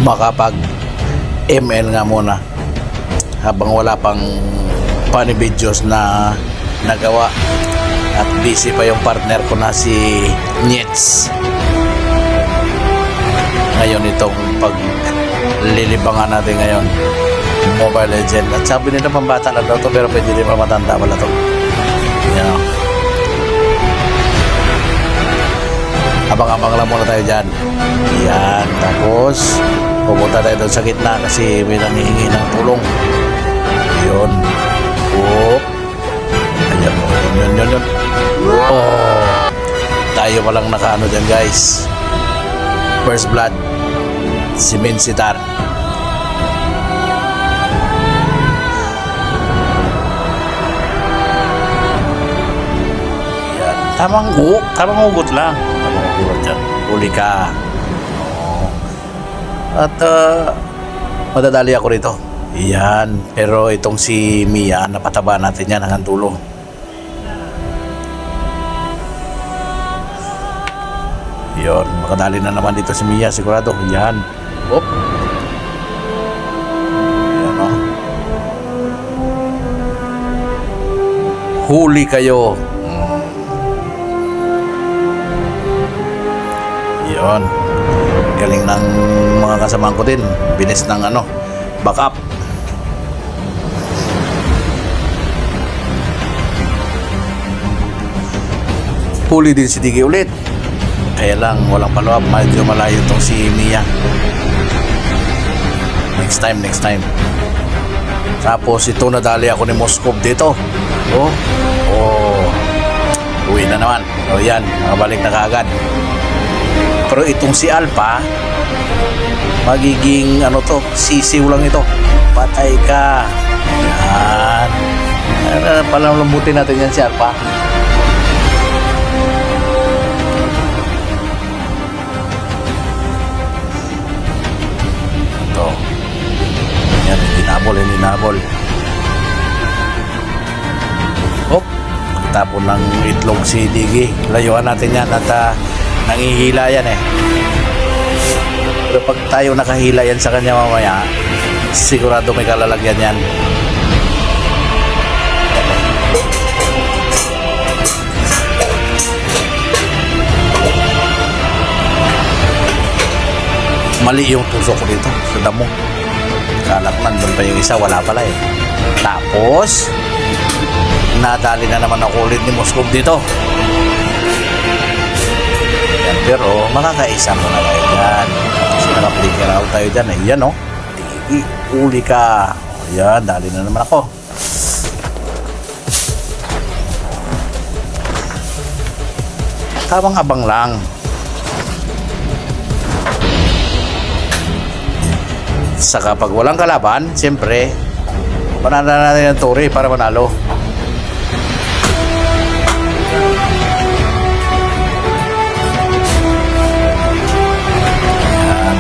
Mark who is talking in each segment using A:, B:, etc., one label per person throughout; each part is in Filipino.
A: makapag ML nga muna habang wala pang funny videos na nagawa at busy pa yung partner ko na si Niets. Ngayon itong paglilibangan natin ngayon, Mobile Legend. At sabi nila pambata lang daw to, pero pwede rin matanda pala to. Yan o. Abang-abang lang muna tayo dyan. Yan. Tapos pupunta tayo doon sa gitna kasi may nangihingi ng tulong. Yun. Oop. Ayan o. Yun. Oh. Tayo palang nakaano dyan guys. First blood. Si Minsitar. Yan. Tamang ugot lang. Tamang ugot dyan. Huli ka. Oh. At madadali ako rito. Yan. Pero itong si Mia, napataba natin yan hanggang dulo. Yun. Makadali na naman dito si Mia. Sigurado. Yan. Oop. Yan o. Huli kayo. Yun. Galing ng mga kasamahan ko din. Bilis ng backup. Huli din si Digi ulit. Kaya lang walang follow up. Medyo malayo itong si Mia. Next time. Tapos ito nadali ako ni Moskov dito. Uwi na naman. O yan, nakabalik na kaagad. Pero itong si Alpha, magiging sisiw lang ito. Patay ka. Yan. Palalambutin natin yan si Alpha. Ito. Yan, hinabol. Hop. Tapon ng itlog si Digi. Layuan natin yan at nangihila yan eh. Pero pag tayo nakahila yan sa kanya mamaya, sigurado may kalalagyan yan. Mali yung tusok ko dito sa damo. Kalakman doon pa yung isa, wala pala eh. Tapos nadali na naman ako ulit ni Moskov dito. Yan, pero makakaisa mo na tayo dyan kasi naka-flicker out tayo dyan eh. Yan o. Uli ka. Yan, dali na naman ako. Tamang abang lang. Saka pag walang kalaban, siyempre panala natin ang turi para manalo. Ayan.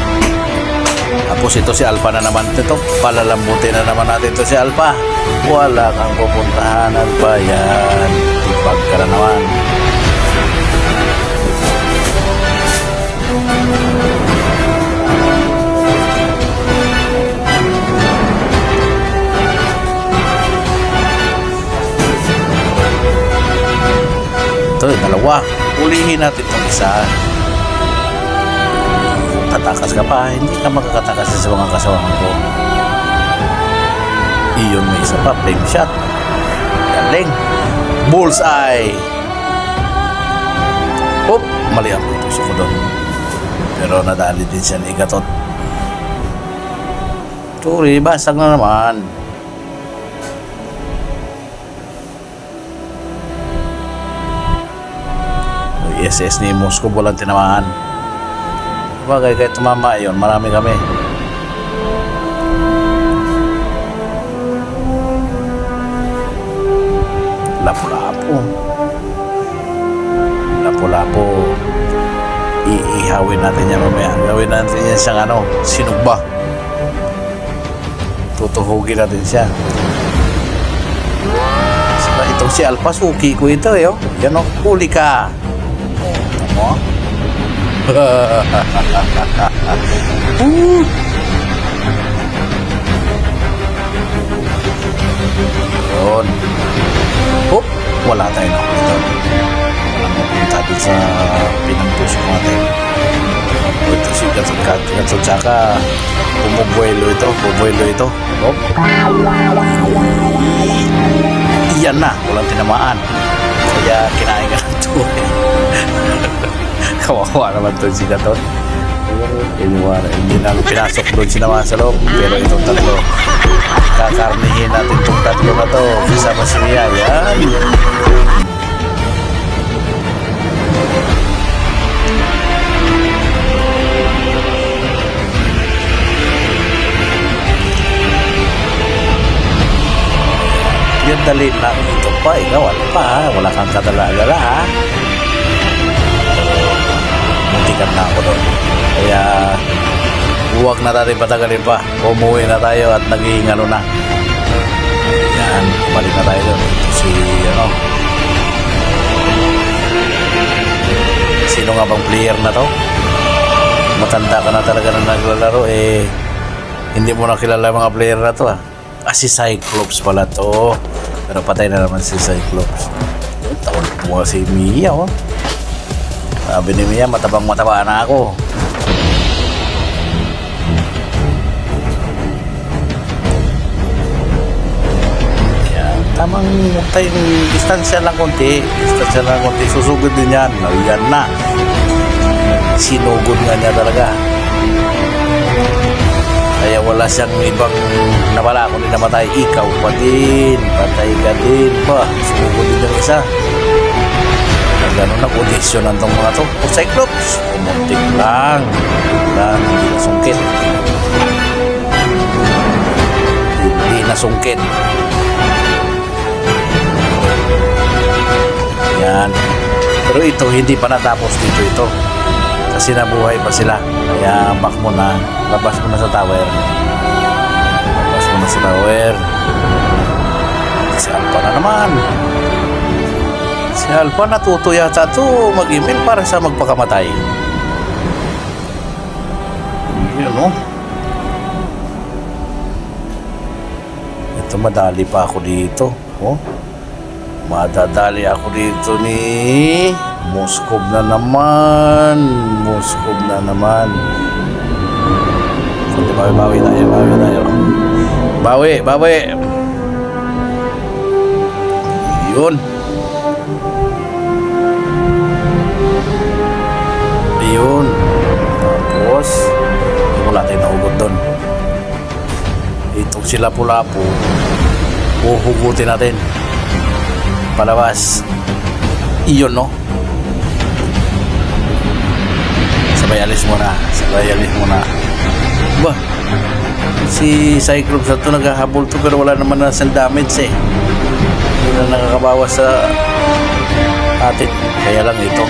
A: Tapos ito si Alpha na naman. Ito, palalambutin na naman natin ito si Alpha. Wala kang pupuntahan, Alpha. Yan, tipag ka na naman. Ito, dalawa. Ulihin natin itong isa. Tatakas ka pa, hindi ka makakatakas sa mga kasawang ko. Iyon, may isa pa, flame shot. Galing. Bullseye. Oop, mali ang putusok ko doon. Pero nadali din siya ni Igatot. Turi, basag na naman. SS ni Moskov walang tinamaan. Bagay kahit tumama yun, marami kami. Lapu-lapu. Iihawin natin yan mamaya. Gawin natin yan siyang sinugba. Tutuhugin natin siya. Saka itong si Alpha, suki ko ito eh. Yan o, huli ka. katsong tsaka bumubuelo ito. Oh. Iyan na, walang tinamaan. Kaya kinain ka ng ito. Kawawa naman ito si Daton. Hindi na pinasok doon sinama sa loob. Pero itong tatlo, kakarnihin natin itong tatlo na to kasama si Mia. Yan. Yan dali na ito pa. Ikaw wala kang kadala-gala ha. Muntikan na ako doon. Kaya huwag na natin patagalin pa. Umuwi na tayo at naging ano na. Yan, balik na tayo doon. Sino nga bang player na to? Matanda ka na talaga na naglalaro hindi mo na kilala mga player na to si Cyclops pala to. Pero patay na naman si Cyclops. Taon mo si Mia Sabi ni Mia, mataba na ako. Yan, tamang tayong distansya lang konti. Susugod din yan. Yan na. Sinugod nga niya talaga. Kaya wala siyang ibang nawala kundi namatay. Ikaw pa din. Patay ka din pa. Sinugod din yung isa. Gano'n na kondisyonan tong mga to. Cyclops, umuntik lang. Hindi nasungkit. Yan. Pero ito, hindi pa natapos dito ito. Kasi nabuhay pa sila. Kaya back mo na. Labas mo na sa tower. Si Alpha na naman. Si Alpha natuto yata ito mag-email para sa magpakamatay. Yun Ito madali pa ako dito. Madadali ako dito ni Moskov na naman. Bawi tayo. Bawi. Yun. Tapos wala tayong nahugot doon. Itong sila Lapu-Lapu huhugutin natin palabas. Iyon sabay alis muna ba si Cyclops na ito naghahabol to pero wala naman na cell damage hindi na nakakabawas sa atin. Kaya lang ito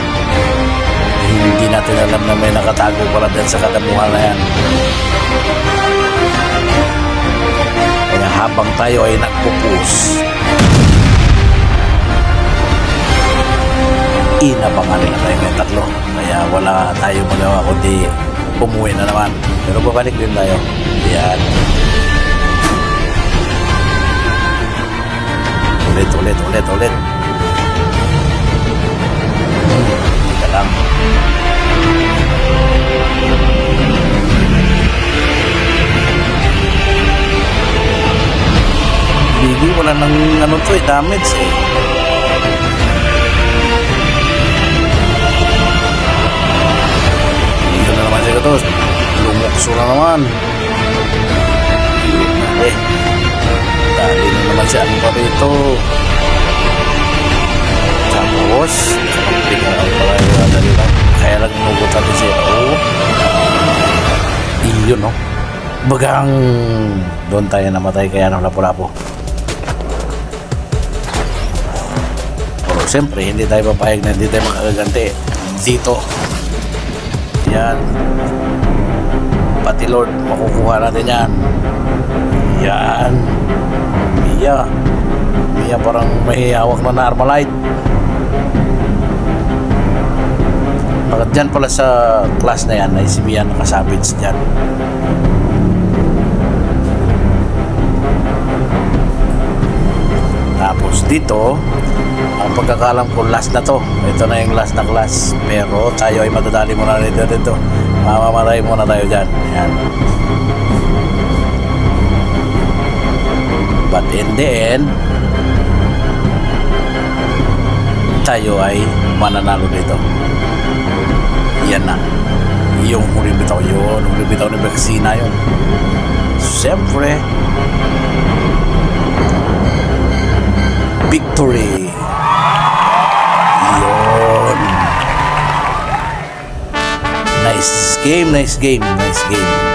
A: hindi natin alam na may nakatago pala dyan sa kadamuhan na yan. Kaya habang tayo ay nagpupus, inabangan na tayo may tatlo. Kaya wala tayo magawa kundi umuwi na naman. Pero babalik din tayo. Yan. Ulit. Teka lang. Bigi, wala nang damage Dito na naman siya ito. Lumukso na naman. Dali na naman siya ang parito. Tapos kaya lang nugot natin siya. Iyon bagang doon tayo namatay kaya ng Lapu-Lapu. Pero siyempre hindi tayo papayag na hindi tayo makagaganti dito. Yan, pati Lord makukuha natin yan. Mia parang may hawak na Armalite. Bakit dyan pala sa class na yan ay si Mia nakasabits dyan. Tapos dito Ang pagkakalam ko, last na to. Ito na yung last na class. Pero tayo ay madadali muna dito. Mamamaray muna tayo dyan. Yan. But in the end, tayo ay mananalo dito. Yan na. Yung huling bitaw yun. Huling bitaw ng vaksina yun. Siyempre, victory. Yun. Nice game.